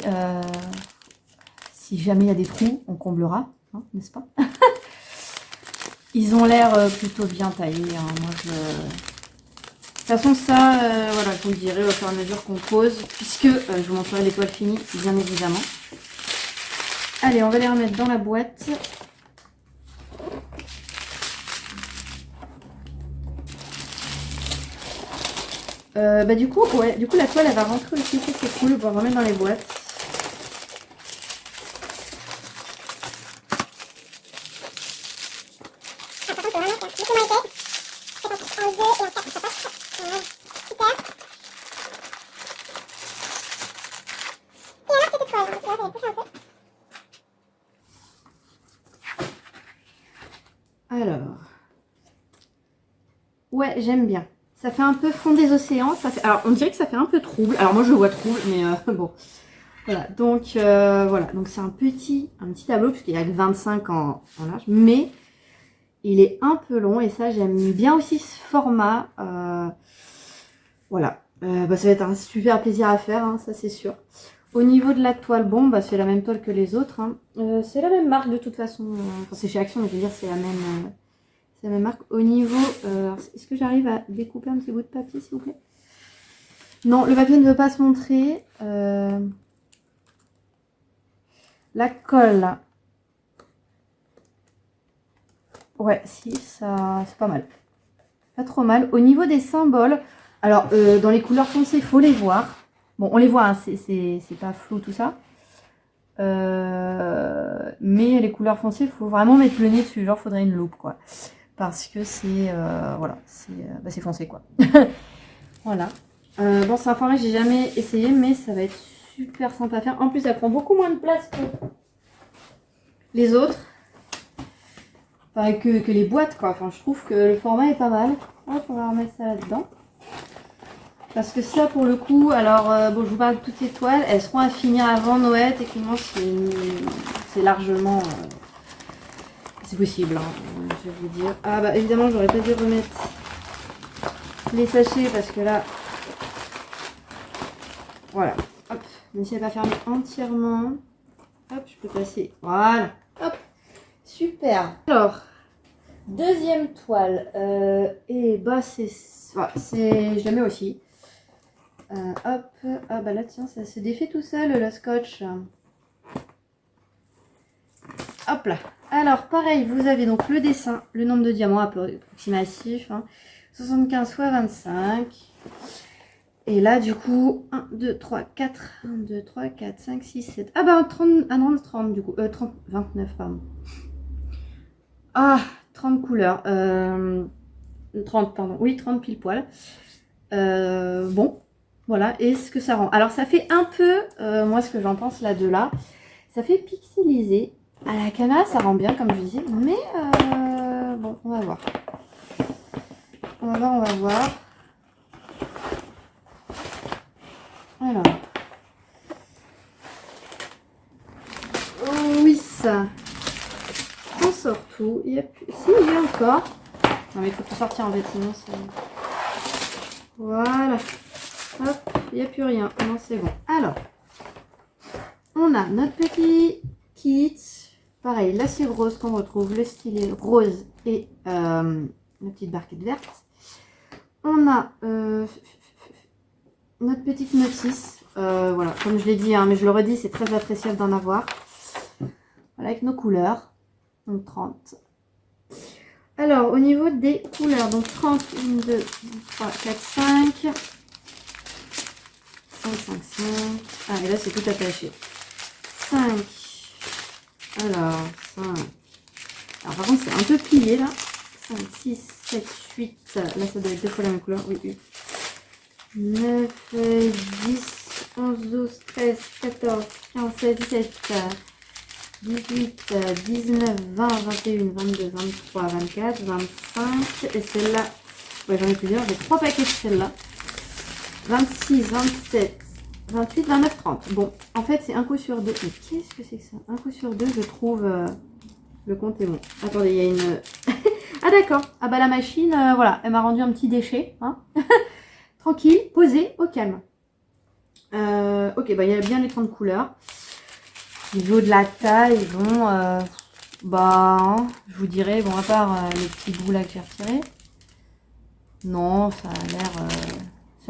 si jamais il y a des trous, on comblera, hein, n'est-ce pas? Ils ont l'air plutôt bien taillés. Hein. Moi, je... De toute façon, ça, voilà, je vous le dirai au fur et à mesure qu'on pose, puisque je vous montrerai l'étoile finie, bien évidemment. Allez, on va les remettre dans la boîte. Bah du coup, ouais, du coup la toile elle va rentrer aussi, c'est cool, on va remettre dans les boîtes. Alors, ouais, j'aime bien. Ça fait un peu fond des océans. Ça fait... Alors, on dirait que ça fait un peu trouble. Alors, moi, je le vois trouble, mais bon. Voilà, donc voilà. Donc, c'est un petit tableau, puisqu'il y a que 25 en large. Mais il est un peu long, et ça, j'aime bien aussi ce format. Voilà. Bah, ça va être un super plaisir à faire, hein, ça, c'est sûr. Au niveau de la toile, bon, bah, c'est la même toile que les autres. Hein. C'est la même marque, de toute façon. Enfin, c'est chez Action, mais je veux dire, c'est la même... C'est la même marque. Au niveau... est-ce que j'arrive à découper un petit bout de papier, s'il vous plaît? Non, le papier ne veut pas se montrer. La colle. Ouais, si, ça... c'est pas mal. Pas trop mal. Au niveau des symboles, alors, dans les couleurs foncées, il faut les voir. Bon, on les voit, hein, c'est pas flou, tout ça. Mais les couleurs foncées, il faut vraiment mettre le nez dessus. Genre, faudrait une loupe, quoi. Parce que c'est voilà, c'est foncé quoi. Voilà. Bon, c'est un format que j'ai jamais essayé, mais ça va être super sympa à faire. En plus, ça prend beaucoup moins de place que les autres. Pareil que les boîtes quoi. Enfin, je trouve que le format est pas mal. Hop, on va remettre ça là-dedans. Parce que ça, pour le coup, alors bon, je vous parle de toutes ces toiles, elles seront à finir avant Noël. Techniquement, c'est largement. C'est possible, hein, je vais vous dire. Ah bah évidemment, j'aurais pas dû remettre les sachets parce que là, voilà. Hop, même si elle n'est pas fermée entièrement. Hop, je peux passer. Voilà. Hop, super. Alors, deuxième toile. Et bah c'est... Voilà, je la mets aussi. Hop, ah bah là tiens, ça se défait tout seul, le scotch. Hop là. Alors, pareil, vous avez donc le dessin, le nombre de diamants approximatif, hein, 75 fois 25. Et là, du coup, 1, 2, 3, 4, 1, 2, 3, 4, 5, 6, 7. Ah bah, 30, ah non, 30 du coup, 30, 29, pardon. Ah, 30 couleurs. 30, pardon, oui, 30 pile poil. Bon, voilà, et ce que ça rend. Alors, ça fait un peu, moi, ce que j'en pense là, de là, ça fait pixelisé. À la canne, ça rend bien, comme je disais, mais bon, on va voir. On va voir, on va voir. Alors. Oh oui, ça. On sort tout. Il y a plus... Si, il y a encore. Non, mais il faut tout sortir en fait, sinon c'est... Voilà. Hop, il n'y a plus rien. Non, c'est bon. Alors, on a notre petit kit. Pareil, la cire rose qu'on retrouve, le stylet rose et la petite barquette verte. On a notre petite notice. Voilà, comme je l'ai dit, hein, mais je le redis, c'est très appréciable d'en avoir. Voilà, avec nos couleurs. Donc 30. Alors, au niveau des couleurs, donc 30, 1, 2, 3, 4, 5. 5, 5, 5. Ah, et là, c'est tout attaché. 5. Alors, 5. Alors, par contre, c'est un peu plié, là. 5, 6, 7, 8. Là, ça doit être 2 fois la même couleur. Oui, oui. 9, 10, 11, 12, 13, 14, 15, 16, 17. 18, 19, 20, 21, 22, 23, 24, 25. Et celle-là, ouais, j'en ai plusieurs. J'ai 3 paquets de celle-là. 26, 27, 28, 29, 30. Bon, en fait, c'est un coup sur deux. Mais qu'est-ce que c'est que ça? Un coup sur deux, je trouve le compte est bon. Attendez, il y a une... Ah d'accord. Ah bah la machine, voilà, elle m'a rendu un petit déchet. Hein. Tranquille, posé, au calme. Ok, bah il y a bien les 30 couleurs. Au niveau de la taille, bon, bah, je vous dirais, bon, à part les petits bouts là que j'ai retirés. Non, ça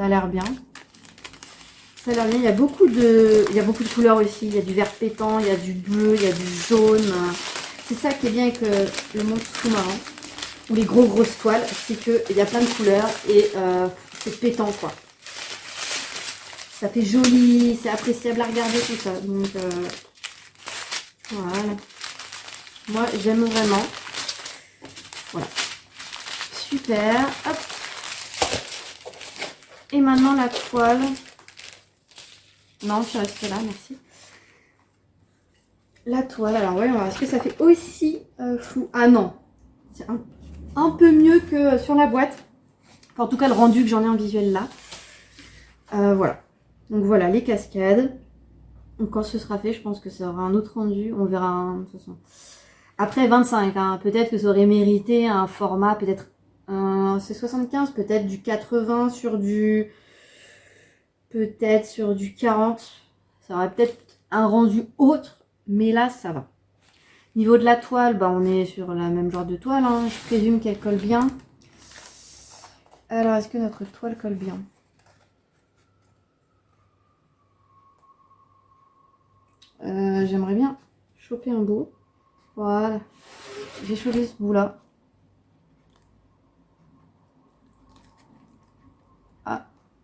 a l'air bien. Ça a l'air bien. Il y a beaucoup de couleurs aussi. Il y a du vert pétant, il y a du bleu, il y a du jaune. C'est ça qui est bien avec le monde sous-marin ou les grosses toiles, c'est qu'il y a plein de couleurs et c'est pétant quoi. Ça fait joli, c'est appréciable à regarder tout ça. Donc voilà. Moi j'aime vraiment. Voilà. Super. Hop. Et maintenant la toile. Non, je suis restée là, merci. La toile, alors voyons voir, est-ce que ça fait aussi flou? Ah non, c'est un peu mieux que sur la boîte. Enfin, en tout cas, le rendu que j'en ai en visuel là. Voilà. Donc voilà, les cascades. Donc quand ce sera fait, je pense que ça aura un autre rendu. On verra. Hein, après 25, hein, peut-être que ça aurait mérité un format, peut-être c'est 75, peut-être du 80 sur du... Peut-être sur du 40. Ça aurait peut-être un rendu autre, mais là, ça va. Niveau de la toile, bah, on est sur la même genre de toile. Hein. Je présume qu'elle colle bien. Alors, est-ce que notre toile colle bien? J'aimerais bien choper un bout. Voilà. J'ai chopé ce bout-là.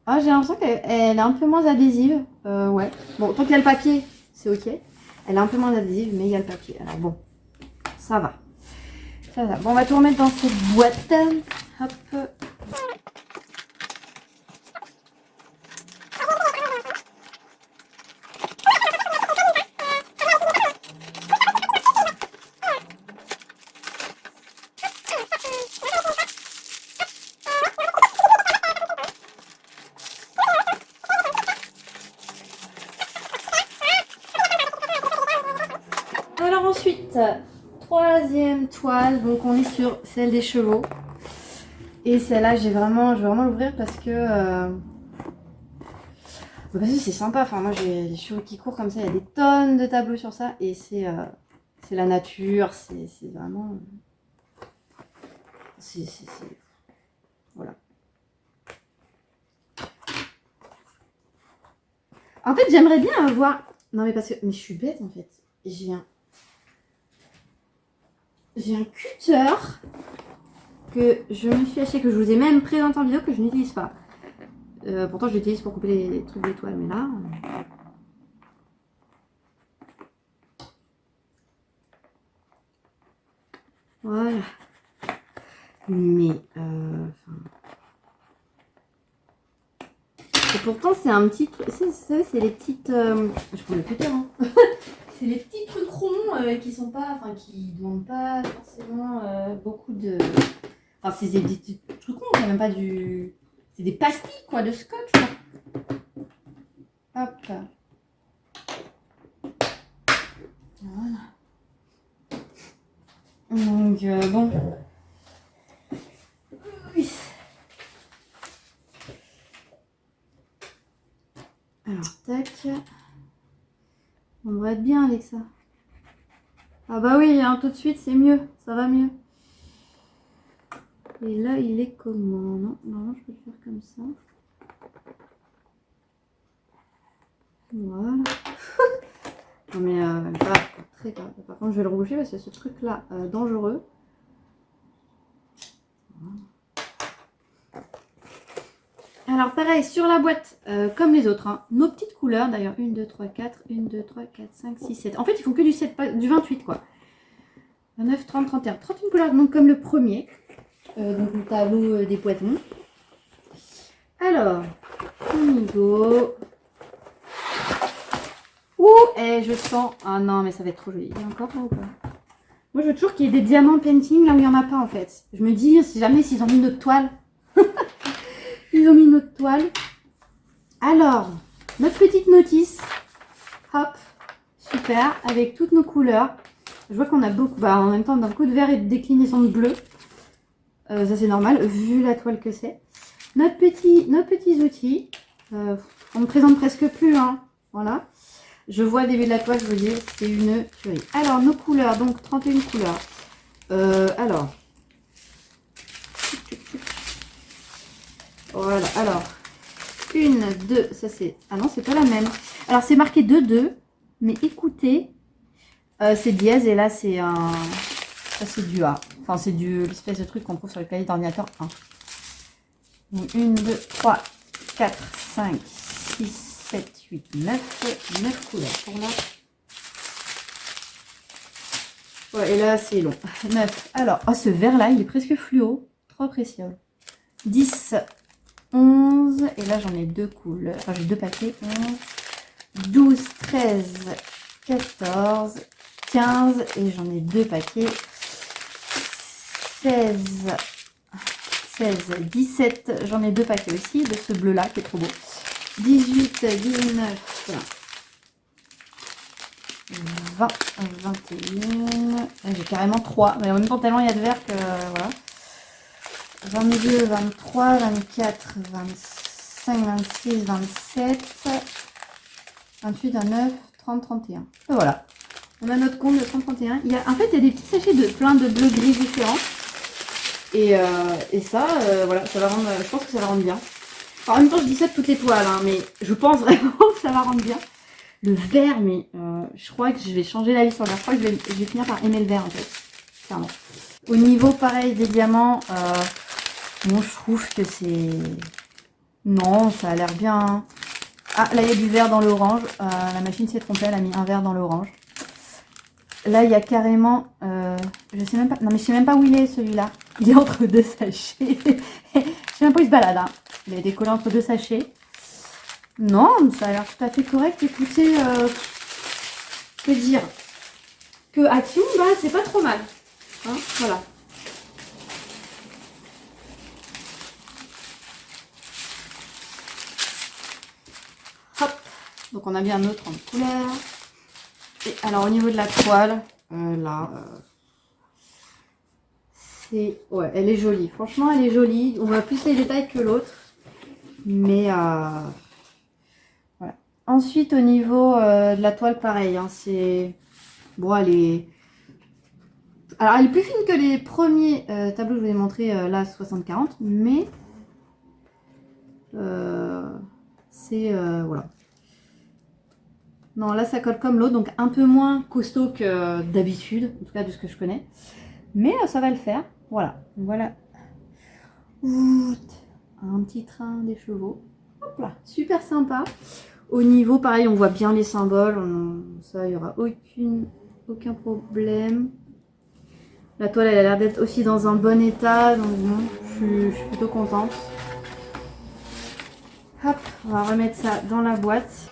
Ah, j'ai l'impression qu'elle est un peu moins adhésive. Ouais. Bon, tant qu'il y a le papier, c'est ok. Elle est un peu moins adhésive, mais il y a le papier. Alors bon, ça va. Ça va. Bon, on va tout remettre dans cette boîte. Hop. Alors ensuite, troisième toile, donc on est sur celle des chevaux. Et celle-là, je vais vraiment l'ouvrir parce que c'est sympa. Enfin, moi j'ai des chevaux qui courent comme ça, il y a des tonnes de tableaux sur ça. Et c'est la nature, c'est vraiment... Voilà. En fait, j'aimerais bien avoir... Non mais parce que... Mais je suis bête en fait. J'ai un cutter que je me suis acheté, que je vous ai même présenté en vidéo, que je n'utilise pas. Pourtant, je l'utilise pour couper les trucs d'étoiles, mais là... Voilà. Mais... Et pourtant, c'est un petit truc... C'est les petites... Je prends le cutter, hein. C'est les petits trucs ronds qui sont pas... Enfin, qui ne demandent pas forcément beaucoup de... Enfin, c'est des petits trucs ronds, c'est même pas du... C'est des pastilles, quoi, de scotch, quoi. Hop. Voilà. Donc, bon. Oui. Alors, tac. On devrait être bien avec ça. Ah bah oui, hein, tout de suite, c'est mieux. Ça va mieux. Et là, il est comment? Non, normalement, je peux le faire comme ça. Voilà. Non mais grave, très grave. Par contre, je vais le reboucher parce que ce truc-là, dangereux. Alors pareil, sur la boîte, comme les autres, hein, nos petites couleurs, d'ailleurs, 1, 2, 3, 4, 1, 2, 3, 4, 5, 6, 7. En fait, ils font que du 7, du 28, quoi. 29, 30, 31. 31 couleurs, donc comme le premier. Donc le tableau des poitrons. Alors, on y go. Ouh, et je sens... Ah non, mais ça va être trop joli. Il y a encore là ou pas? Moi, je veux toujours qu'il y ait des diamants painting là où il n'y en a pas, en fait. Je me dis, si jamais s'ils ont mis une autre toile. Ils ont mis une autre toile. Alors, notre petite notice. Hop. Super. Avec toutes nos couleurs. Je vois qu'on a beaucoup... Bah, en même temps, on a beaucoup de vert et de déclinaison de bleu. Ça, c'est normal, vu la toile que c'est. Nos petits outils. On ne présente presque plus, hein. Voilà. Je vois le début de la toile, je vous dis, c'est une tuerie. Alors, nos couleurs, donc 31 couleurs. Alors. Voilà, alors. 1, 2, ça c'est... Ah non, c'est pas la même. Alors, c'est marqué 2-2, mais écoutez, c'est dièse et là, c'est un... Ça, c'est du A. Enfin, c'est l'espèce de truc qu'on trouve sur les claviers d'ordinateur 1. Donc, 1, 2, 3, 4, 5, 6, 7, 8, 9 couleurs pour là. Ouais, et là, c'est long. 9. Alors, oh, ce vert-là, il est presque fluo. Trop précieux. 10, 11. Et là, j'en ai 2 couleurs. Enfin, j'ai 2 paquets. 11, 12, 13, 14, 15. Et j'en ai 2 paquets. 16, 17. J'en ai 2 paquets aussi de ce bleu-là qui est trop beau. 18, 19, 20, 21. J'ai carrément 3. Mais en même temps, tellement il y a de vert que voilà. 22, 23, 24, 25, 26, 27, 28, 29, 30, 31. Et voilà. On a notre compte de 30, 31. En fait, il y a des petits sachets de plein de bleu gris différents. Et ça, voilà, ça va rendre. Je pense que ça va rendre bien. Alors, en même temps, je dis ça de toutes les toiles, hein, mais je pense vraiment que ça va rendre bien. Le vert, mais je crois que je vais changer la vie sur le vert. Je crois que je vais finir par aimer le vert, en fait. Clairement. Au niveau, pareil, des diamants, bon, je trouve que c'est... Non, ça a l'air bien. Hein. Ah, là, il y a du vert dans l'orange. La machine s'est trompée, elle a mis un vert dans l'orange. Là, il y a carrément... je sais même pas... Non, mais je sais même pas où il est, celui-là. Il est entre 2 sachets. Je sais même pas où il se balade. Hein. Il a été collé entre 2 sachets. Non, ça a l'air tout à fait correct. Écoutez, que dire? Que Action, bah, c'est pas trop mal. Hein, voilà. Hop. Donc, on a bien notre en couleur. Et alors, au niveau de la toile, là, c'est... Ouais, elle est jolie. Franchement, elle est jolie. On voit plus les détails que l'autre. Mais... Voilà. Ensuite, au niveau de la toile, pareil. Hein, c'est... Bon, elle est... Alors, elle est plus fine que les premiers tableaux que je vous ai montrés, là, 60-40. Mais... c'est... voilà. Non, là, ça colle comme l'autre. Donc, un peu moins costaud que d'habitude. En tout cas, de ce que je connais. Mais ça va le faire. Voilà. Voilà. Un petit train des chevaux. Hop là. Super sympa. Au niveau, pareil, on voit bien les symboles. Ça, il n'y aura aucun problème. La toile, elle a l'air d'être aussi dans un bon état. Donc, bon, je suis plutôt contente. Hop, on va remettre ça dans la boîte.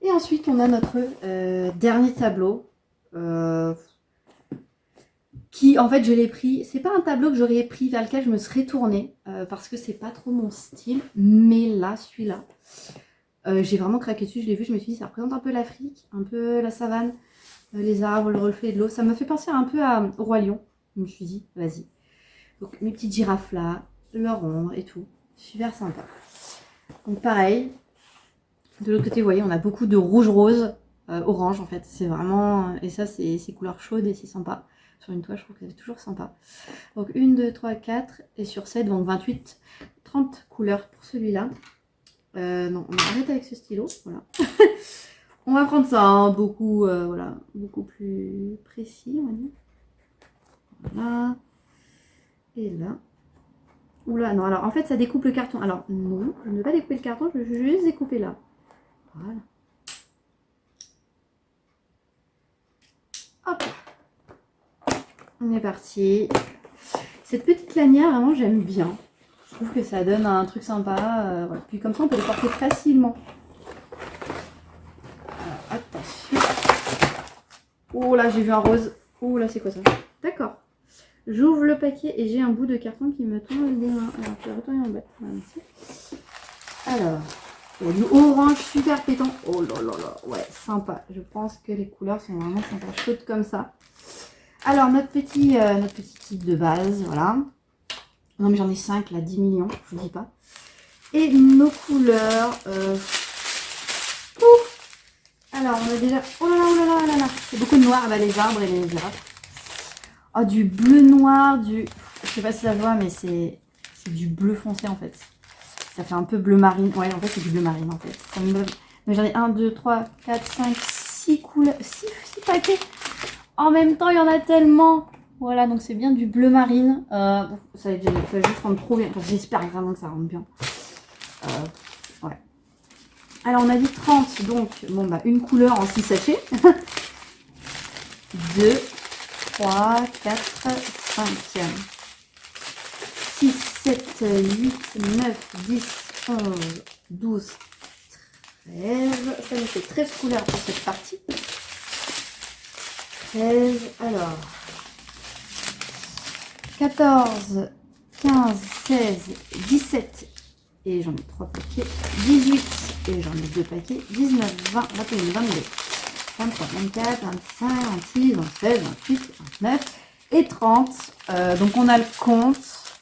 Ensuite, on a notre dernier tableau qui, en fait, je l'ai pris. C'est pas un tableau que j'aurais pris vers lequel je me serais tournée parce que c'est pas trop mon style. Mais là, celui-là, j'ai vraiment craqué dessus. Je l'ai vu, je me suis dit, ça représente un peu l'Afrique, un peu la savane, les arbres, le reflet de l'eau. Ça me fait penser un peu au Roi Lion. Je me suis dit, vas-y. Donc, mes petites girafes là, leur ombre et tout. Super sympa. Donc, pareil. De l'autre côté, vous voyez, on a beaucoup de rouge-rose, orange en fait. C'est vraiment... Et ça, c'est couleurs chaudes et c'est sympa. Sur une toile, je trouve que c'est toujours sympa. Donc 1, 2, 3, 4 et sur 7, donc 28, 30 couleurs pour celui-là. Non, on arrête avec ce stylo, voilà. On va prendre ça, hein, beaucoup, voilà, beaucoup plus précis, on va dire. Voilà. Et là. Oula, non, alors en fait ça découpe le carton. Alors non, je ne vais pas découper le carton, je vais juste découper là. Voilà. Hop. On est parti. Cette petite lanière, vraiment j'aime bien. Je trouve que ça donne un truc sympa. Voilà. Puis comme ça on peut les porter facilement. Alors, attention. Oh là, j'ai vu un rose. Oh là, c'est quoi ça? D'accord. J'ouvre le paquet et j'ai un bout de carton qui me tombe des mains. Alors, je vais retourner en bas. Alors, du orange super pétant. Oh là là là, ouais, sympa. Je pense que les couleurs sont vraiment sympas, chaudes comme ça. Alors, notre petit kit de base, voilà. Non, mais j'en ai 5 là, 10 millions, je vous dis pas. Et nos couleurs. Alors, on a déjà. Oh là là, oh là là, oh là là. C'est beaucoup de noir, là, les arbres et les girafes. Oh, du bleu noir, du. Je sais pas si ça se voit, mais c'est du bleu foncé en fait. Ça fait un peu bleu marine. Ouais, en fait, c'est du bleu marine en fait. Donc, j'en ai 1, 2, 3, 4, 5, 6 couleurs. 6 paquets. En même temps, il y en a tellement. Voilà, donc c'est bien du bleu marine. Bon, ça va juste rendre trop bien. Enfin, j'espère vraiment que ça rentre bien. Ouais. Alors, on a dit 30. Donc, bon, bah, une couleur en 6 sachets. 2, 3, 4, 5, 6, 7, 8, 9, 10, 11, 12, 13. Ça nous fait 13 couleurs pour cette partie. 13, alors 14, 15, 16, 17 et j'en ai 3 paquets, 18 et j'en ai 2 paquets, 19, 20, 21, 22, 23, 24, 25, 26, 27, 28, 29 et 30. Donc on a le compte.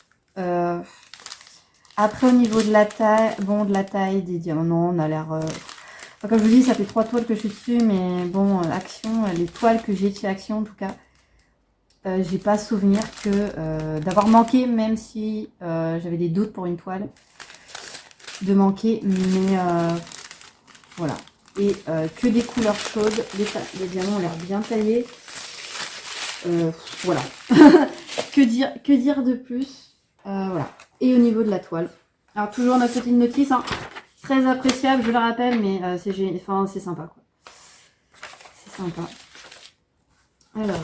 Après au niveau de la taille, bon de la taille des diamants, non, on a l'air... Enfin, comme je vous dis, ça fait 3 toiles que je suis dessus, mais bon, Action, les toiles que j'ai de chez Action en tout cas, j'ai pas souvenir que d'avoir manqué, même si j'avais des doutes pour une toile, de manquer, mais voilà. Et que des couleurs chaudes, les diamants ont l'air bien taillés. Voilà. que dire de plus? Voilà. Et au niveau de la toile. Alors toujours notre petite notice, hein, très appréciable, je le rappelle, mais c'est sympa quoi. C'est sympa. Alors.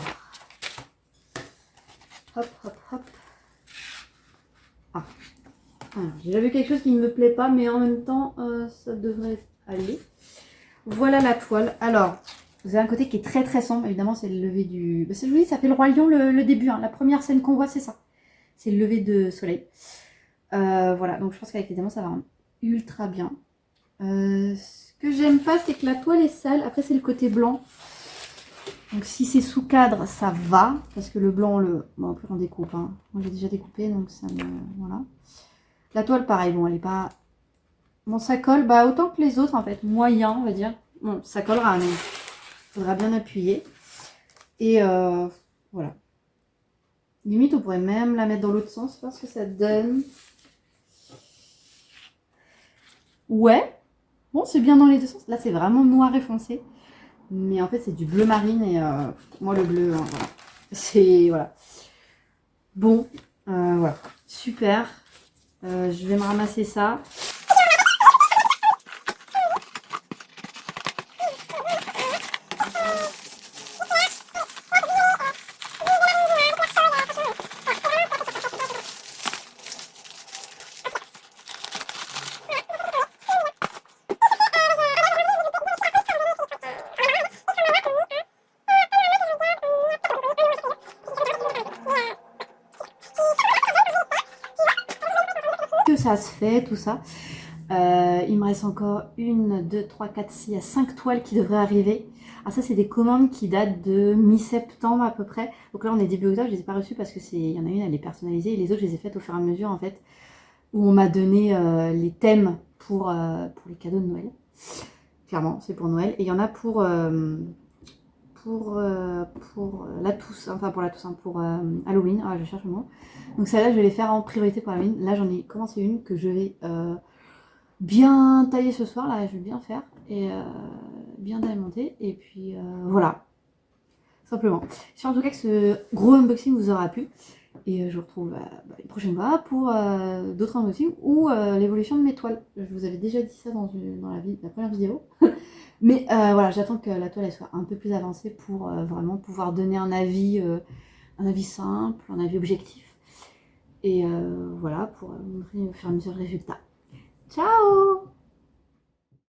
Hop, hop, hop. Ah. Alors, j'ai déjà vu quelque chose qui ne me plaît pas, mais en même temps, ça devrait aller. Voilà la toile. Alors, vous avez un côté qui est très très sombre. Évidemment, c'est le lever du... Bah, oui, ça fait le Roi Lion, le début. Hein. La première scène qu'on voit, c'est ça. C'est le lever de soleil. Voilà, donc je pense qu'avec les diamants, ça va rendre ultra bien. Ce que j'aime pas, c'est que la toile est sale. Après, c'est le côté blanc. Donc si c'est sous cadre, ça va. Parce que le blanc, bon, après on découpe. Hein. Moi, j'ai déjà découpé, donc ça me... Voilà. La toile, pareil. Bon, elle est pas... Bon, ça colle, bah autant que les autres, en fait. Moyen, on va dire. Bon, ça collera, mais il faudra bien appuyer. Et voilà. Limite, on pourrait même la mettre dans l'autre sens, voir ce que ça donne. Ouais. Bon, c'est bien dans les deux sens. Là, c'est vraiment noir et foncé. Mais en fait, c'est du bleu marine. Et moi, le bleu, hein, voilà. C'est... Voilà. Bon. Voilà. Super. Je vais me ramasser ça. Ça se fait, tout ça. Il me reste encore 1, 2, 3, 4, 6, il y a 5 toiles qui devraient arriver. Alors ça, c'est des commandes qui datent de mi-septembre à peu près. Donc là, on est début octobre, je les ai pas reçues parce que il y en a une, elle est personnalisée. Et les autres, je les ai faites au fur et à mesure, en fait, où on m'a donné les thèmes pour les cadeaux de Noël. Clairement, c'est pour Noël. Et il y en a pour la Toussaint, enfin pour la Toussaint, pour Halloween. Ah, je cherche le mot. Donc celle-là, je vais les faire en priorité pour Halloween. Là, j'en ai commencé une que je vais bien tailler ce soir. Là, je vais bien faire et bien démonter. Et puis voilà. simplement. J'espère en tout cas que ce gros unboxing vous aura plu. Et je vous retrouve une prochaine fois pour d'autres unboxings ou l'évolution de mes toiles. Je vous avais déjà dit ça dans la première vidéo. Mais voilà, j'attends que la toile elle soit un peu plus avancée pour vraiment pouvoir donner un avis simple, un avis objectif. Et voilà, pour montrer au fur et à mesure le résultat. Ciao!